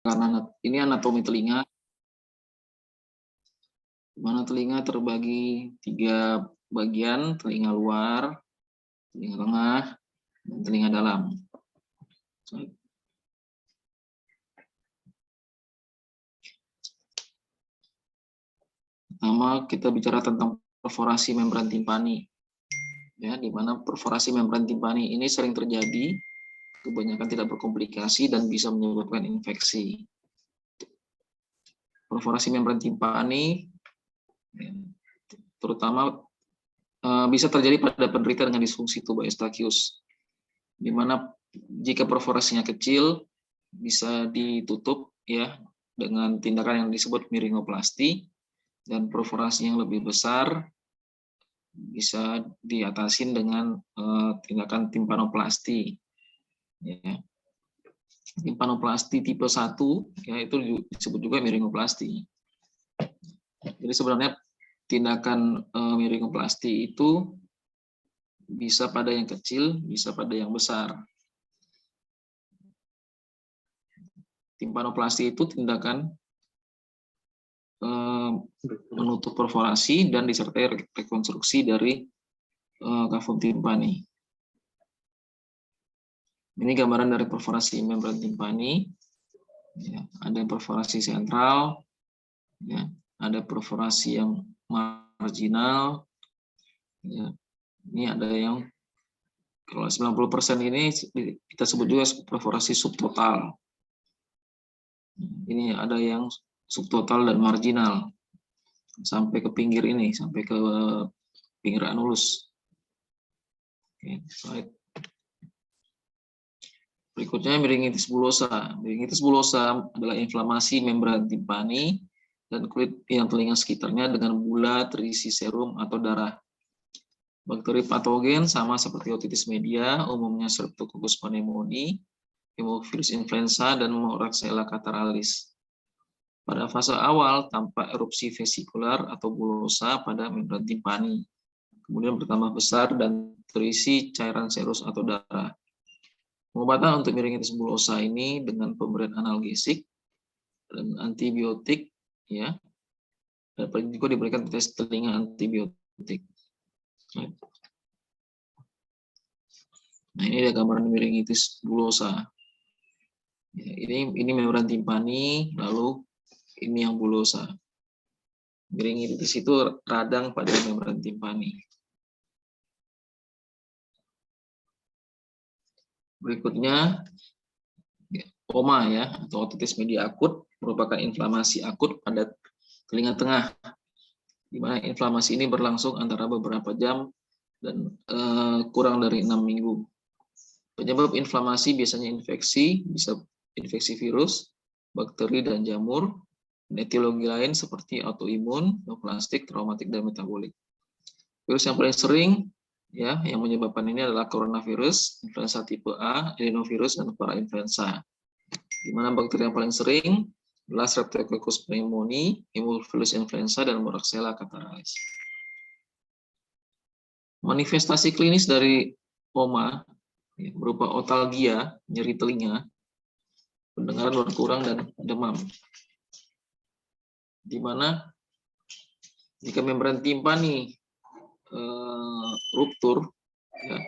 Karena ini anatomi telinga, di mana telinga terbagi 3 bagian, telinga luar, telinga tengah, dan telinga dalam. Pertama, kita bicara tentang perforasi membran timpani. Ya, di mana perforasi membran timpani ini sering terjadi, kebanyakan tidak berkomplikasi dan bisa menyebabkan infeksi. Perforasi membran timpani terutama bisa terjadi pada penderita dengan disfungsi tuba Eustachius, di mana jika perforasinya kecil bisa ditutup ya dengan tindakan yang disebut miringoplasti, dan perforasi yang lebih besar bisa diatasin dengan tindakan timpanoplasti. Ya. Timpanoplasti tipe 1 ya itu disebut juga miringoplasti. Jadi sebenarnya tindakan miringoplasti itu bisa pada yang kecil, bisa pada yang besar. Timpanoplasti itu tindakan menutup perforasi dan disertai rekonstruksi dari kavum timpani. Ini gambaran dari perforasi membran timpani. Ya, ada perforasi sentral, ya, ada perforasi yang marginal. Ya, ini ada yang kalau 90% ini kita sebut juga perforasi subtotal. Ini ada yang subtotal dan marginal sampai ke pinggir ini, sampai ke pinggir anulus. Oke, slide. Berikutnya meningitis bulosa. Meningitis bulosa adalah inflamasi membran timpani dan kulit yang telinga sekitarnya dengan bulat, terisi serum atau darah. Bakteri patogen sama seperti otitis media, umumnya Streptococcus pneumoniae, Haemophilus influenza, dan Moraxella catarrhalis. Pada fase awal tampak erupsi vesikular atau bulosa pada membran timpani, kemudian bertambah besar dan terisi cairan serus atau darah. Pengobatan untuk meningitis bulosa ini dengan pemberian analgesik dan antibiotik, ya, dan juga diberikan tes telinga antibiotik. Nah, ini ada gambaran meningitis bulosa. Ya, ini membran timpani, lalu ini yang bulosa. Meningitis itu radang pada membran timpani. Berikutnya, OMA ya, atau otitis media akut, merupakan inflamasi akut pada telinga tengah, di mana inflamasi ini berlangsung antara beberapa jam dan kurang dari 6 minggu. Penyebab inflamasi biasanya infeksi, bisa infeksi virus, bakteri, dan jamur. Etiologi lain seperti autoimun, neoplastik, traumatik, dan metabolik. Virus yang paling sering ya yang menyebabkan ini adalah coronavirus, influenza tipe A, adenovirus, dan parainfluenza. Di mana bakteri yang paling sering adalah Streptococcus pneumoniae, Haemophilus influenza, dan Moraxella catarrhalis. Manifestasi klinis dari OMA berupa otalgia, nyeri telinga, pendengaran berkurang, dan demam. Di mana jika membran timpani ruptur, ya,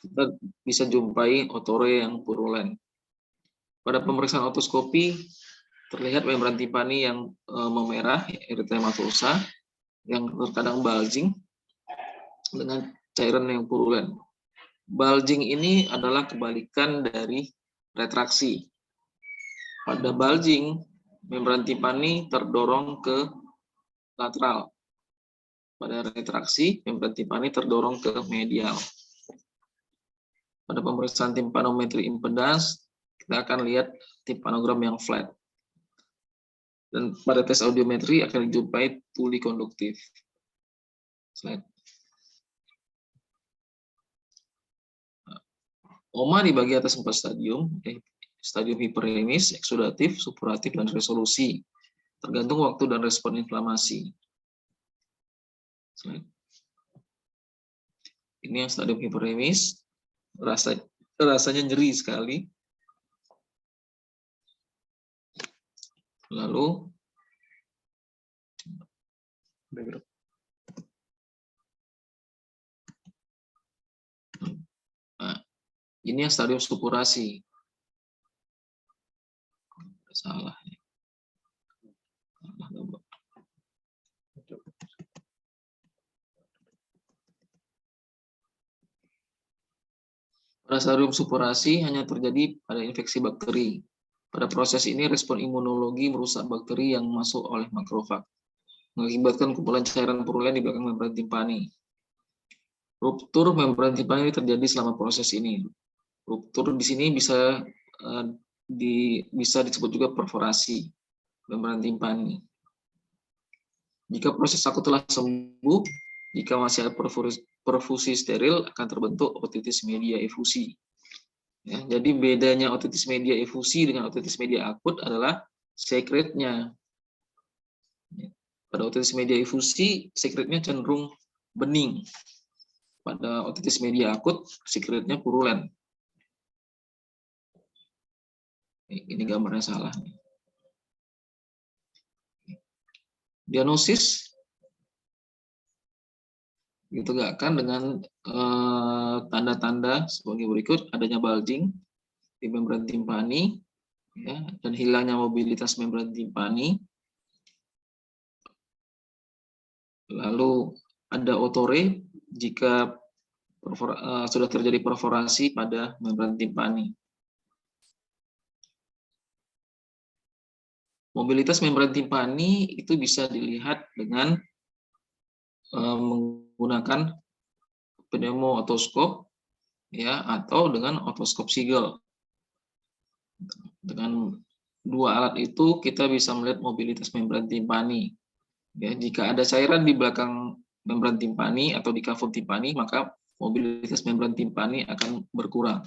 kita bisa jumpai otore yang purulen. Pada pemeriksaan otoskopi terlihat membran timpani yang memerah, erythematosa, yang terkadang bulging dengan cairan yang purulen. Bulging ini adalah kebalikan dari retraksi. Pada bulging, membran timpani terdorong ke lateral. Pada retraksi, membran timpani terdorong ke medial. Pada pemeriksaan timpanometri impedans, kita akan lihat timpanogram yang flat. Dan pada tes audiometri akan dijumpai tuli konduktif. Slide. OMA dibagi atas 4 stadium, stadium hiperemis, eksudatif, supuratif, dan resolusi, tergantung waktu dan respon inflamasi. Slide. Ini yang stadium hiperemis, rasanya nyeri sekali. Lalu nah, ini yang stadium supurasi. Salah. Pada stadium supurasi hanya terjadi pada infeksi bakteri. Pada proses ini respon imunologi merusak bakteri yang masuk oleh makrofag, mengakibatkan kumpulan cairan purulen di belakang membran timpani. Ruptur membran timpani terjadi selama proses ini. Ruptur di sini bisa disebut juga perforasi membran timpani. Jika proses akut telah sembuh, jika masih ada perfusi steril, akan terbentuk otitis media efusi. Ya, jadi bedanya otitis media efusi dengan otitis media akut adalah sekretnya. Pada otitis media efusi, sekretnya cenderung bening. Pada otitis media akut, sekretnya purulen. Ini gambarnya salah. Diagnosis ditegakkan dengan tanda-tanda sebagai berikut: adanya bulging di membran timpani, ya, dan hilangnya mobilitas membran timpani. Lalu ada otore jika sudah terjadi perforasi pada membran timpani. Mobilitas membran timpani itu bisa dilihat dengan menggunakan pneumo-otoskop, ya, atau dengan otoskop Siegel. Dengan dua alat itu kita bisa melihat mobilitas membran timpani. Ya, jika ada cairan di belakang membran timpani atau di kavum timpani, maka mobilitas membran timpani akan berkurang.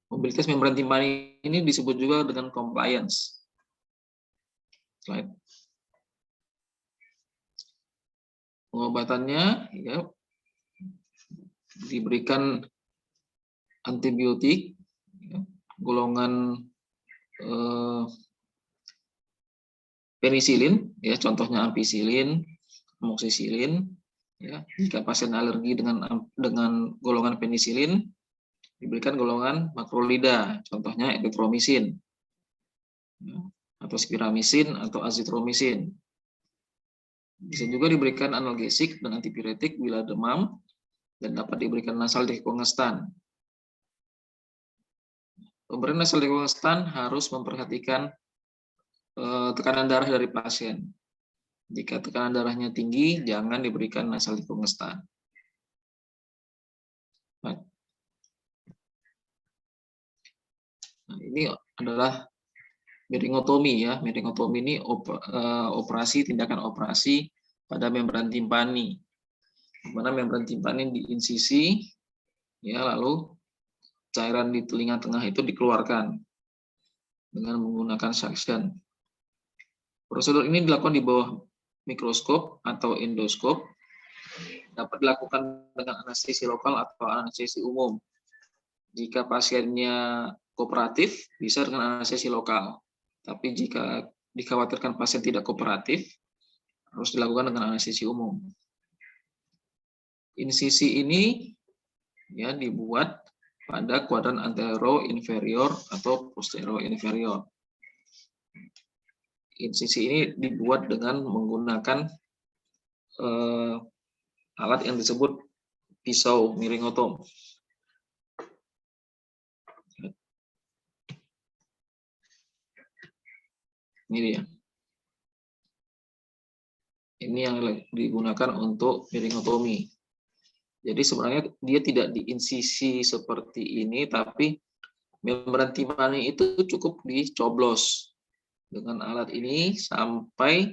Mobilitas membran timpani ini disebut juga dengan compliance. Slide. Pengobatannya, ya, diberikan antibiotik, ya, golongan penisilin, ya, contohnya ampicillin, amoxicillin. Ya, jika pasien alergi dengan golongan penisilin, diberikan golongan makrolida, contohnya erythromycin, ya, atau spiramisin atau azitromisin. Bisa juga diberikan analgesik dan antipiretik bila demam, dan dapat diberikan nasal dekongestan. Pemberian nasal dekongestan harus memperhatikan tekanan darah dari pasien. Jika tekanan darahnya tinggi, jangan diberikan nasal dekongestan. Nah, ini adalah miringotomi, ya. Miringotomi ini tindakan operasi pada membran timpani. Mana membran timpani diinsisi, ya, lalu cairan di telinga tengah itu dikeluarkan dengan menggunakan suction. Prosedur ini dilakukan di bawah mikroskop atau endoskop, dapat dilakukan dengan anestesi lokal atau anestesi umum. Jika pasiennya kooperatif, bisa dengan anestesi lokal. Tapi jika dikhawatirkan pasien tidak kooperatif, harus dilakukan dengan anestesi umum. Insisi ini, ya, dibuat pada kuadran antero inferior atau posterior inferior. Insisi ini dibuat dengan menggunakan alat yang disebut pisau miringotom. Ini dia. Ini yang digunakan untuk miringotomi. Jadi sebenarnya dia tidak diinsisi seperti ini, tapi membran timpani itu cukup dicoblos dengan alat ini sampai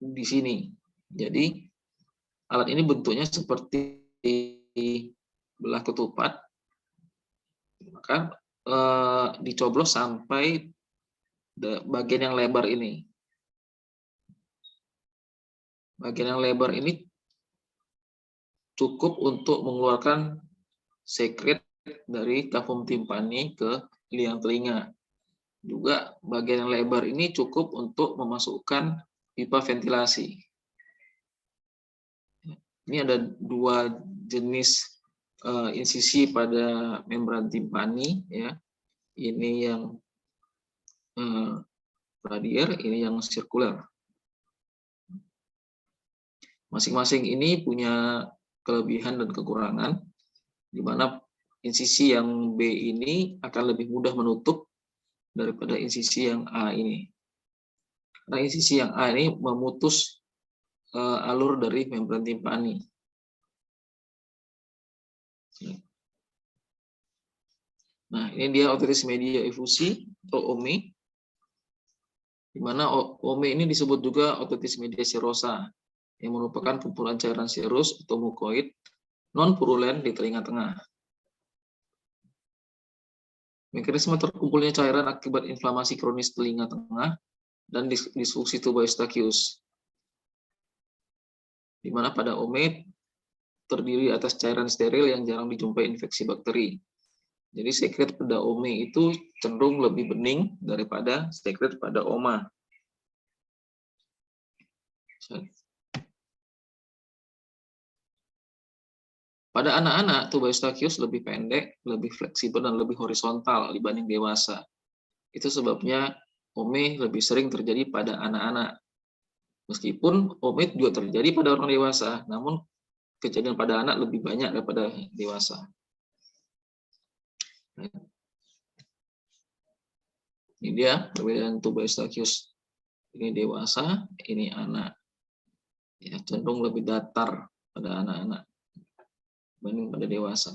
di sini. Jadi alat ini bentuknya seperti belah ketupat, maka dicoblos sampai bagian yang lebar ini. Bagian yang lebar ini cukup untuk mengeluarkan sekret dari kavum timpani ke liang telinga. Juga bagian yang lebar ini cukup untuk memasukkan pipa ventilasi. Ini ada dua jenis insisi pada membran timpani, ya. Ini yang radier, ini yang sirkuler. Masing-masing ini punya kelebihan dan kekurangan, di mana insisi yang B ini akan lebih mudah menutup daripada insisi yang A ini. Karena insisi yang A ini memutus alur dari membran timpani. Nah, ini dia otitis media efusi atau OME, di mana OME ini disebut juga otitis media serosa, yang merupakan kumpulan cairan serus atau mukoid non-purulen di telinga tengah. Mekanisme terkumpulnya cairan akibat inflamasi kronis telinga tengah dan disfungsi tuba eustachius, di mana pada OME terdiri atas cairan steril yang jarang dijumpai infeksi bakteri. Jadi sekret pada OME itu cenderung lebih bening daripada sekret pada OMA. Pada anak-anak, tuba eustachius lebih pendek, lebih fleksibel, dan lebih horizontal dibanding dewasa. Itu sebabnya OME lebih sering terjadi pada anak-anak. Meskipun OME juga terjadi pada orang dewasa, namun kejadian pada anak lebih banyak daripada dewasa. Ini dia perbedaan tuba eustachius. Ini dewasa, ini anak. Ya, cenderung lebih datar pada anak-anak dibanding pada dewasa.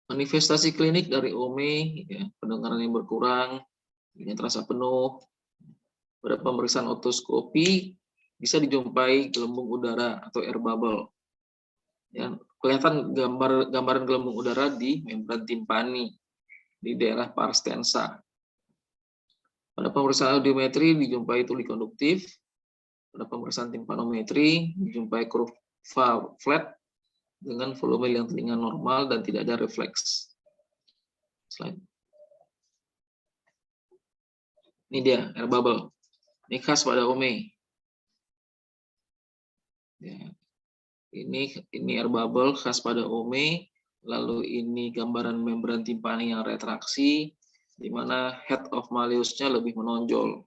Manifestasi klinik dari OME, ya, pendengaran yang berkurang, ini terasa penuh. Pada pemeriksaan otoskopi bisa dijumpai gelembung udara atau air bubble. Ya, kelihatan gambaran gelembung udara di membran timpani di daerah pars tensa. Pada pemeriksaan audiometri dijumpai tuli konduktif. Pada pemeriksaan timpanometri dijumpai kurva flat dengan volume yang telinga normal dan tidak ada refleks. Slide. Ini dia air bubble. Ini khas pada OME. Ya. Ini air bubble khas pada OME. Lalu ini gambaran membran timpani yang retraksi, di mana head of malleusnya lebih menonjol.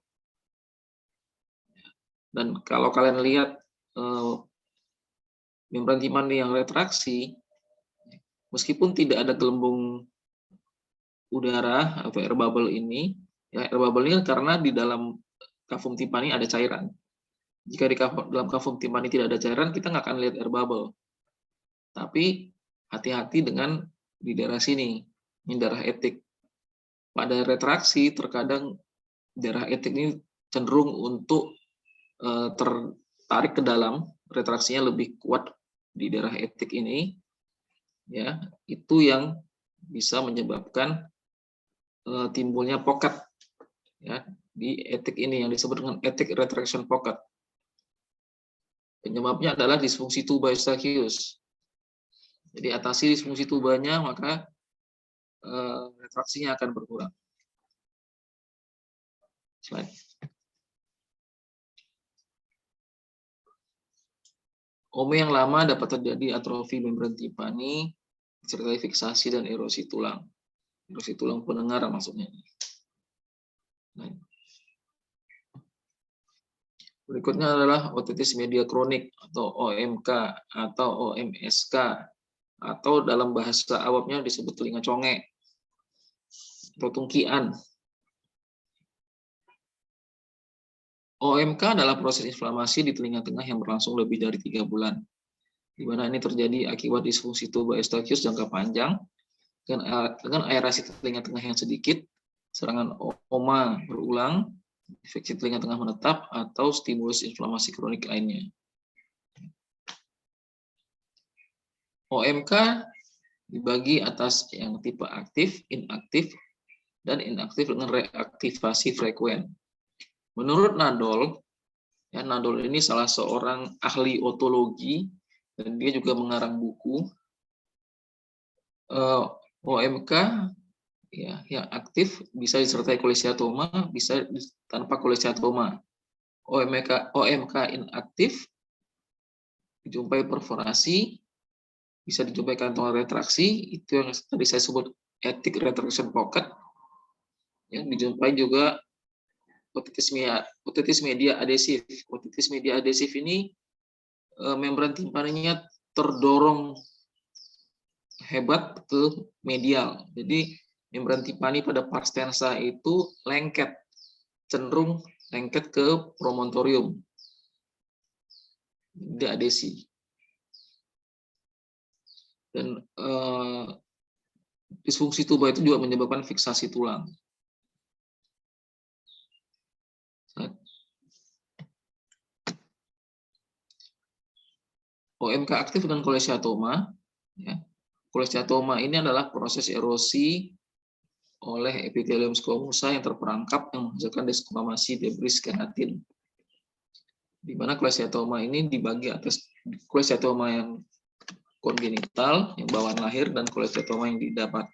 Dan kalau kalian lihat membran timpani yang retraksi, meskipun tidak ada gelembung udara atau air bubble ini, ya air bubble ini karena di dalam kavum timpani ada cairan. Jika di dalam kavum timpani tidak ada cairan, kita nggak akan lihat air bubble. Tapi hati-hati dengan di daerah sini, ini daerah etik. Pada retraksi, terkadang daerah etik ini cenderung untuk tertarik ke dalam, retraksinya lebih kuat di daerah etik ini, ya itu yang bisa menyebabkan timbulnya pocket, ya di etik ini yang disebut dengan etik retraction pocket. Penyebabnya adalah disfungsi tuba eustachius. Jadi atasi disfungsi tubanya, maka retraksinya akan berkurang. Slide. OME yang lama dapat terjadi atrofi membran timpani, disertai fiksasi dan erosi tulang. Erosi tulang pendengar maksudnya. Nah. Berikutnya adalah otitis media kronik atau OMK atau OMSK, atau dalam bahasa awamnya disebut telinga conge atau tungkian. OMK adalah proses inflamasi di telinga tengah yang berlangsung lebih dari 3 bulan, di mana ini terjadi akibat disfungsi tuba eustachius jangka panjang dengan aerasi telinga tengah yang sedikit, serangan OMA berulang, infeksi telinga tengah menetap, atau stimulus inflamasi kronik lainnya. OMK dibagi atas yang tipe aktif, inaktif, dan inaktif dengan reaktivasi frekuen. Menurut Nadol, ya, Nadol ini salah seorang ahli otologi dan dia juga mengarang buku. OMK ya yang aktif bisa disertai kolesteatoma, bisa tanpa kolesteatoma. OMK inaktif dijumpai perforasi, bisa dijumpai kantong retraksi, itu yang tadi saya sebut ethnic retraction pocket. Yang dijumpai juga otitis media adhesif. Otitis media adhesif ini membran timpaninya terdorong hebat ke medial. Jadi membran timpani pada pars tensa itu lengket, cenderung lengket ke promontorium. Dia adhesi. Dan disfungsi tuba itu juga menyebabkan fiksasi tulang. OMK aktif dan kolesteatoma. Ya. Kolesteatoma ini adalah proses erosi oleh epitelium squamosa yang terperangkap yang menghasilkan desquamasi debris keratin. Di mana kolesteatoma ini dibagi atas kolesteatoma yang kongenital, yang bawaan lahir, dan kolesteatoma yang didapat.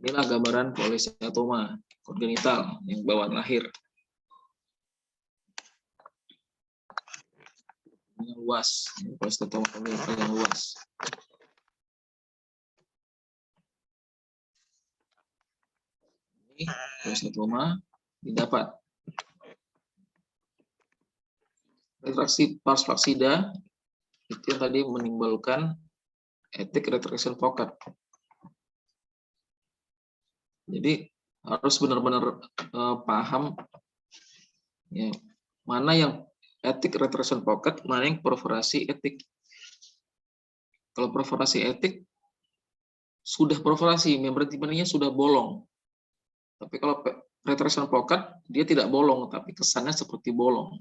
Inilah gambaran kolesteatoma kongenital yang bawaan lahir. Yang luas, kolesteatoma kongenital yang luas. Ini kolesteatoma didapat. Retraksi pars flaccida itu yang tadi menimbulkan ethnic retraction pocket. Jadi harus benar-benar paham ya, mana yang ethnic retraction pocket, mana yang perforasi etik. Kalau perforasi etik sudah perforasi, membran timpaninya sudah bolong. Tapi kalau retraction pocket dia tidak bolong, tapi kesannya seperti bolong.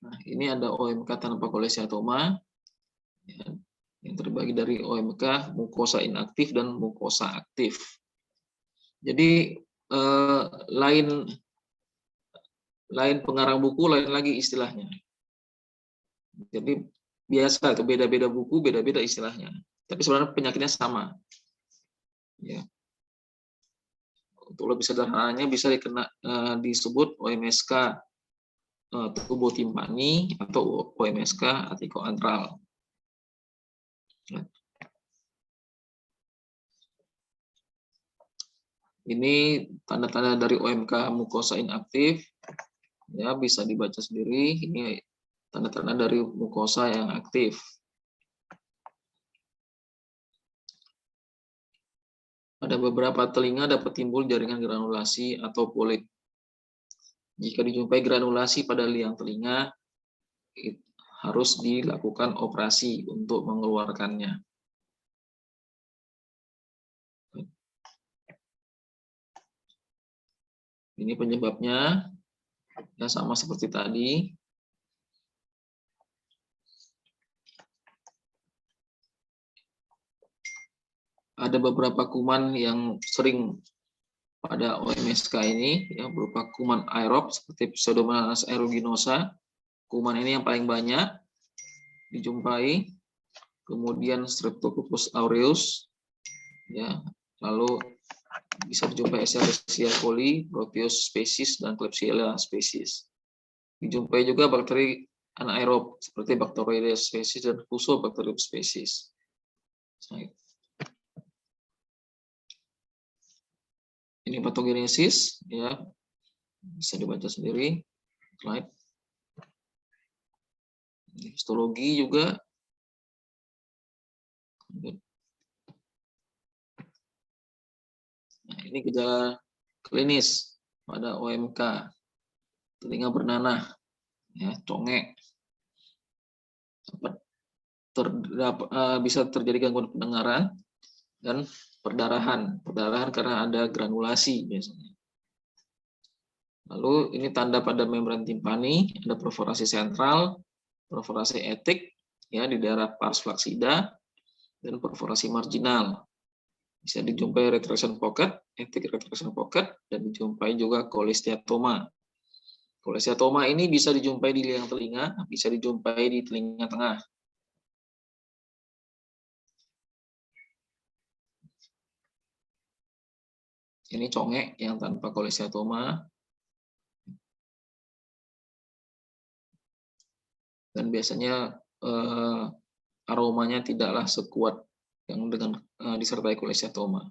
Nah, ini ada OMK tanpa kolesteatoma ya, yang terbagi dari OMK mukosa inaktif dan mukosa aktif. Jadi lain pengarang buku, lain lagi istilahnya. Jadi biasa itu beda-beda buku, beda-beda istilahnya. Tapi sebenarnya penyakitnya sama. Ya. Untuk lebih sederhananya bisa disebut OMSK tubotimpani atau OMSK atikoantral. Ini tanda-tanda dari OMK mukosa inaktif, ya bisa dibaca sendiri. Ini tanda-tanda dari mukosa yang aktif. Pada beberapa telinga dapat timbul jaringan granulasi atau polip. Jika dijumpai granulasi pada liang telinga, harus dilakukan operasi untuk mengeluarkannya. Ini penyebabnya, ya sama seperti tadi. Ada beberapa kuman yang sering pada OMSK ini, ya, berupa kuman aerob seperti Pseudomonas aeruginosa. Kuman ini yang paling banyak dijumpai. Kemudian Streptococcus aureus, ya, lalu bisa dijumpai Escherichia coli, Proteus species, dan Klebsiella species. Dijumpai juga bakteri anaerob seperti Bacteroides species dan Fusobacterium species. Ini patogenesis, ya, bisa dibaca sendiri. Slide. Histologi juga. Nah, ini gejala klinis pada OMK. Telinga bernanah, ya, congek. Bisa terjadi gangguan pendengaran dan perdarahan karena ada granulasi biasanya. Lalu ini tanda pada membran timpani, ada perforasi sentral, perforasi etik, ya, di daerah pars flaccida, dan perforasi marginal. Bisa dijumpai retraction pocket, ectic retraction pocket, dan dijumpai juga cholesteatoma. Cholesteatoma ini bisa dijumpai di liang telinga, bisa dijumpai di telinga tengah. Ini congek yang tanpa cholesteatoma. Dan biasanya aromanya tidaklah sekuat yang dengan disertai cholesteatoma.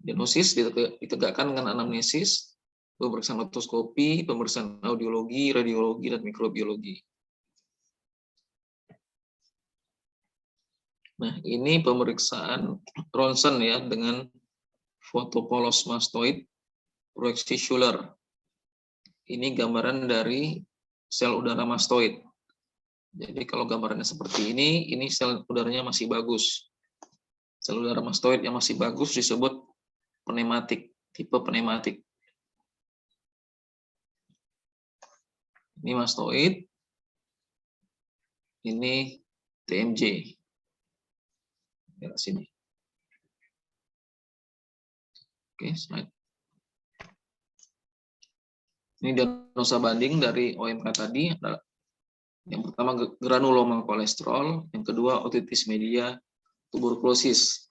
Diagnosis ditegakkan dengan anamnesis, pemeriksaan otoskopi, pemeriksaan audiologi, radiologi, dan mikrobiologi. Nah, ini pemeriksaan ronsen ya dengan foto polos mastoid proyeksi Schuler. Ini gambaran dari sel udara mastoid. Jadi kalau gambarannya seperti ini sel udaranya masih bagus. Sel udara mastoid yang masih bagus disebut pneumatik, tipe pneumatik. Ini mastoid, ini TMJ. Ya, sini. Oke, slide. Ini diagnosa banding dari OMK tadi. Yang pertama granuloma kolesterol, yang kedua otitis media tuberkulosis.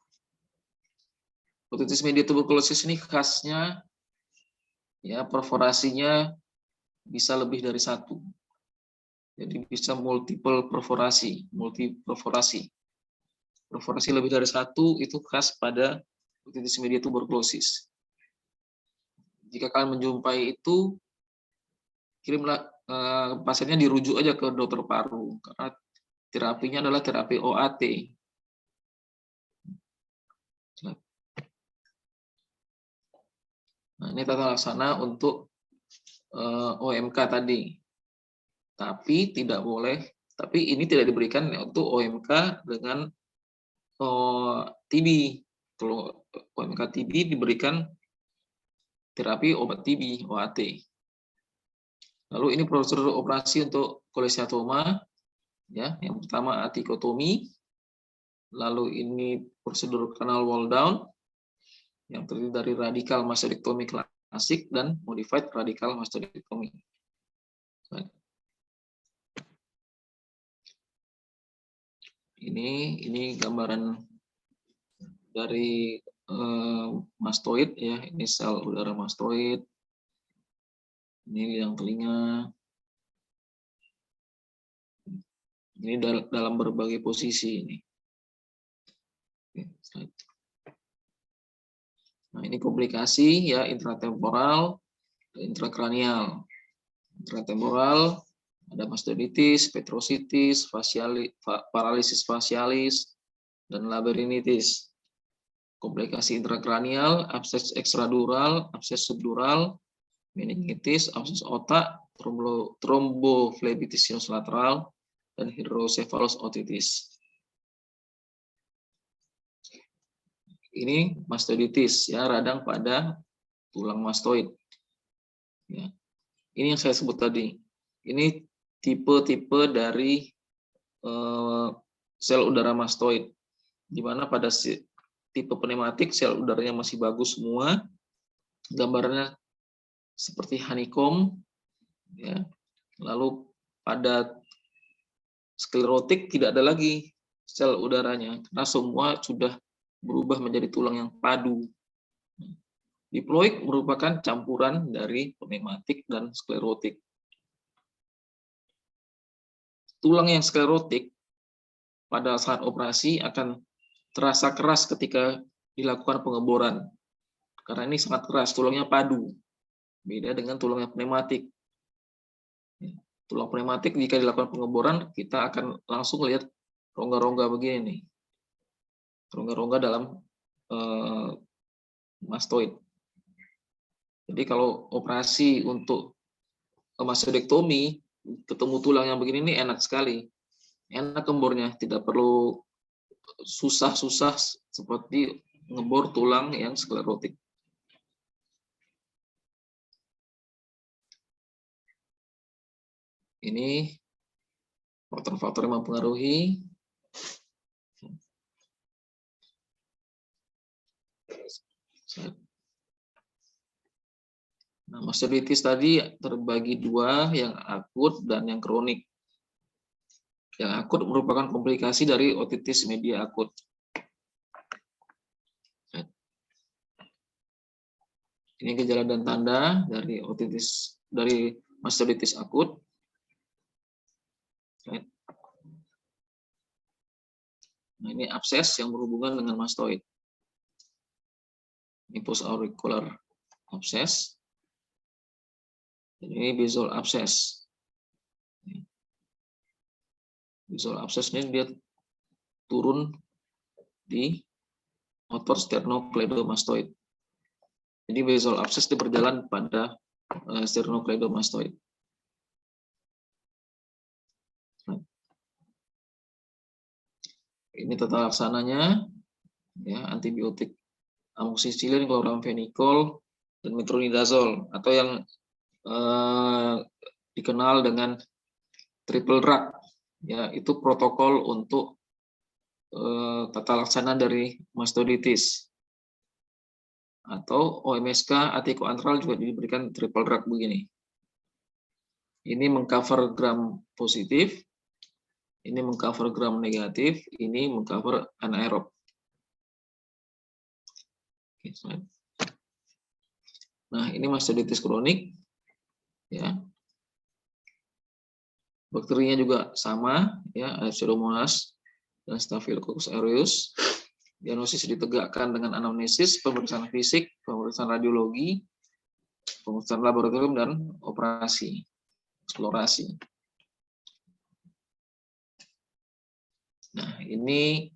Otitis media tuberkulosis ini khasnya ya perforasinya bisa lebih dari satu. Jadi bisa multiple perforasi, multiperforasi. Perforasi lebih dari satu itu khas pada otitis media tuberkulosis. Jika kalian menjumpai itu, kirimlah pasiennya dirujuk aja ke dokter paru karena terapinya adalah terapi OAT. Nah, ini tata laksana untuk OMK tadi. Tapi ini tidak diberikan untuk OMK dengan TB. Kalau OMK TB diberikan terapi obat TB, OAT. Lalu ini prosedur operasi untuk cholesteatoma, ya. Yang pertama atikotomi, lalu ini prosedur canal wall down, yang terdiri dari radikal mastectomy klasik dan modified radikal mastectomy. Ini gambaran dari mastoid ya, ini sel udara mastoid. Ini liang telinga. Ini dalam berbagai posisi ini. Nah, ini komplikasi ya intratemporal, intrakranial. Intratemporal ada mastoiditis, petrositis, paralisis facialis, dan labyrinthitis. Komplikasi intrakranial, abses ekstradural, abses subdural, meningitis, abses otak, tromboflebitis sinus lateral, dan hidrocephalus otitis. Ini mastoiditis ya, radang pada tulang mastoid. Ya. Ini yang saya sebut tadi. Ini tipe-tipe dari sel udara mastoid, di mana pada tipe pneumatik sel udaranya masih bagus semua, gambarnya seperti honeycomb, ya. Lalu pada sklerotik tidak ada lagi sel udaranya, karena semua sudah berubah menjadi tulang yang padu. Diploid merupakan campuran dari pneumatik dan sklerotik. Tulang yang sklerotik pada saat operasi akan terasa keras ketika dilakukan pengeboran. Karena ini sangat keras, tulangnya padu. Beda dengan tulang yang pneumatik. Tulang pneumatik jika dilakukan pengeboran, kita akan langsung lihat rongga-rongga begini nih. Rongga-rongga dalam mastoid. Jadi kalau operasi untuk mastodektomi, ketemu tulang yang begini ini enak sekali. Enak gembornya, tidak perlu susah-susah seperti ngebor tulang yang sklerotik. Ini faktor-faktor yang mempengaruhi. Nah, mastoiditis tadi terbagi dua, yang akut dan yang kronik. Yang akut merupakan komplikasi dari otitis media akut. Ini gejala dan tanda dari otitis, dari mastoiditis akut. Nah, ini abses yang berhubungan dengan mastoid. Ini post-auricular abses. Dan ini basal abses. Basal abses ini dia turun di motor sternocleidomastoid. Jadi basal abses dia berjalan pada sternocleidomastoid. Ini tata laksananya, ya, antibiotik amoxicillin, chloramphenicol, dan metronidazole, atau yang dikenal dengan triple drug, ya, itu protokol untuk tata laksana dari mastoiditis. Atau OMSK atikoantral juga diberikan triple drug begini. Ini mengcover gram positif, ini mengcover gram negatif, ini mengcover anaerob. Nah, ini mastoiditis kronik, ya. Bakterinya juga sama, ya, ada Pseudomonas dan Staphylococcus aureus. Diagnosis ditegakkan dengan anamnesis, pemeriksaan fisik, pemeriksaan radiologi, pemeriksaan laboratorium, dan operasi, eksplorasi. Nah, ini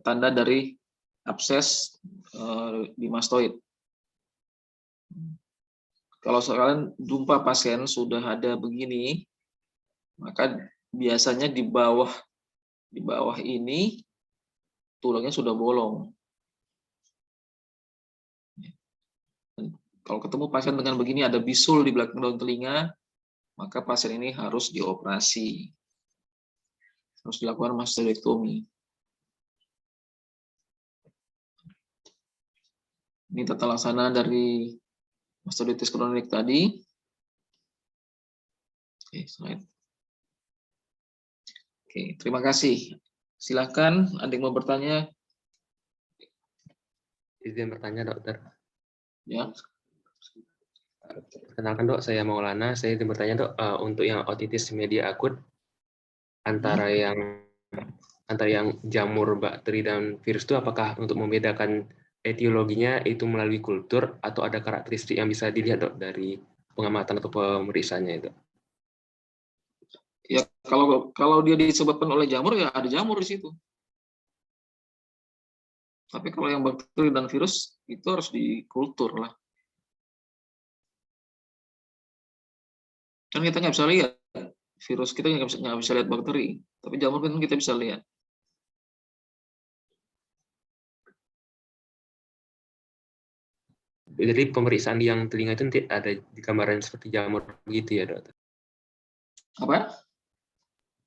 tanda dari abses di mastoid. Kalau kalian jumpa pasien sudah ada begini, maka biasanya di bawah ini tulangnya sudah bolong. Kalau ketemu pasien dengan begini, ada bisul di belakang daun telinga, maka pasien ini harus dioperasi, harus dilakukan mastoidektomi. Ini tata laksana dari mastoiditis kronik tadi. Oke, slide. Oke, terima kasih. Silakan, ada yang mau bertanya? Izin bertanya, dokter. Ya. Kenalkan, dok, saya Maulana. Saya izin bertanya, dok, untuk yang otitis media akut, antara yang jamur, bakteri, dan virus itu apakah untuk membedakan etiologinya itu melalui kultur atau ada karakteristik yang bisa dilihat, dok, dari pengamatan atau pemeriksaannya itu? Ya, kalau dia disebabkan oleh jamur, ya ada jamur di situ. Tapi kalau yang bakteri dan virus itu harus dikultur lah. Kan kita nggak bisa lihat virus, kita nggak bisa lihat bakteri, tapi jamur kan kita bisa lihat. Jadi pemeriksaan yang telinga itu nanti ada di gambaran seperti jamur begitu ya, dokter? Apa?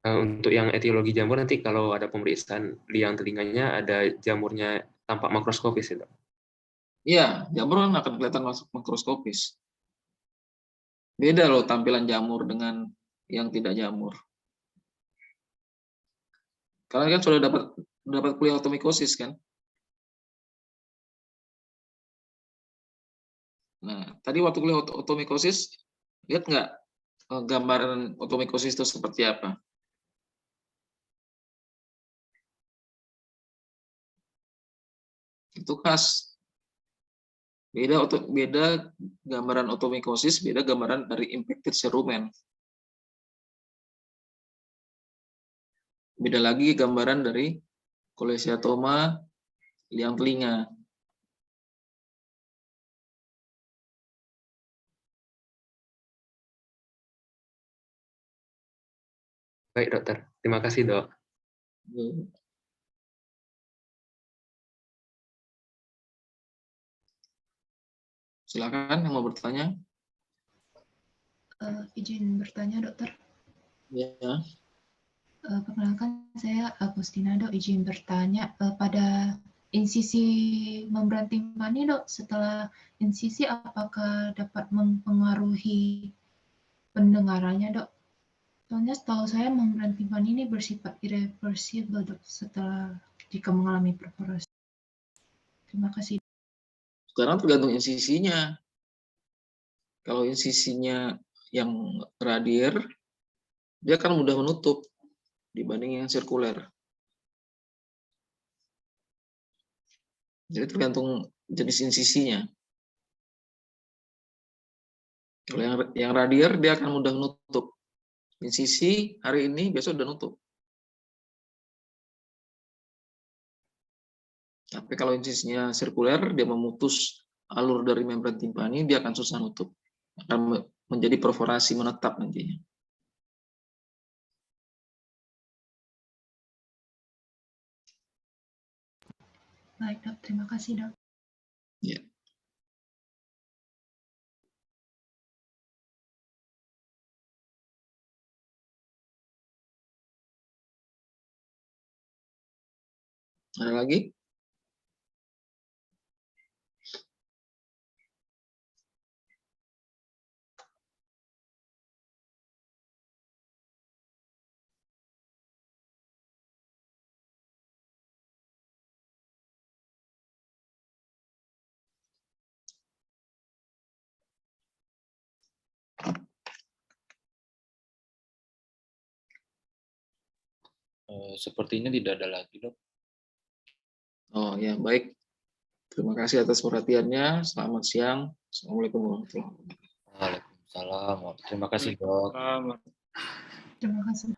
Untuk yang etiologi jamur nanti kalau ada pemeriksaan liang telinganya ada jamurnya tampak makroskopis ya, dok? Iya, jamur kan akan kelihatan makroskopis. Beda loh tampilan jamur dengan yang tidak jamur. Kalian kan sudah dapat kuliah otomikosis kan? Nah, tadi waktu kuliah otomikosis, lihat nggak gambaran otomikosis itu seperti apa? Itu khas. Beda gambaran otomikosis, beda gambaran dari infected cerumen. Beda lagi gambaran dari cholesteatoma liang telinga. Baik, dokter. Terima kasih, dok. Silakan yang mau bertanya. Izin bertanya, dokter. Ya. Perkenalkan, saya Agustina dok, izin bertanya pada insisi membran timpani dok, setelah insisi apakah dapat mempengaruhi pendengarannya dok? Soalnya setahu saya membran timpani ini bersifat irreversible dok setelah jika mengalami perforasi. Terima kasih. Sekarang tergantung insisinya. Kalau insisinya yang radier, dia akan mudah menutup dibanding yang sirkuler. Jadi tergantung jenis insisinya. Kalau yang radier, dia akan mudah menutup. Insisi hari ini, besok udah nutup. Tapi kalau insisinya sirkuler, dia memutus alur dari membran timpani, dia akan susah nutup. Akan menjadi perforasi menetap nantinya. Baik dok, terima kasih dok. Ya. Ada lagi? Sepertinya tidak ada lagi, dok. Oh ya, baik. Terima kasih atas perhatiannya. Selamat siang. Assalamualaikum warahmatullahi wabarakatuh. Waalaikumsalam. Terima kasih, dok. Terima kasih.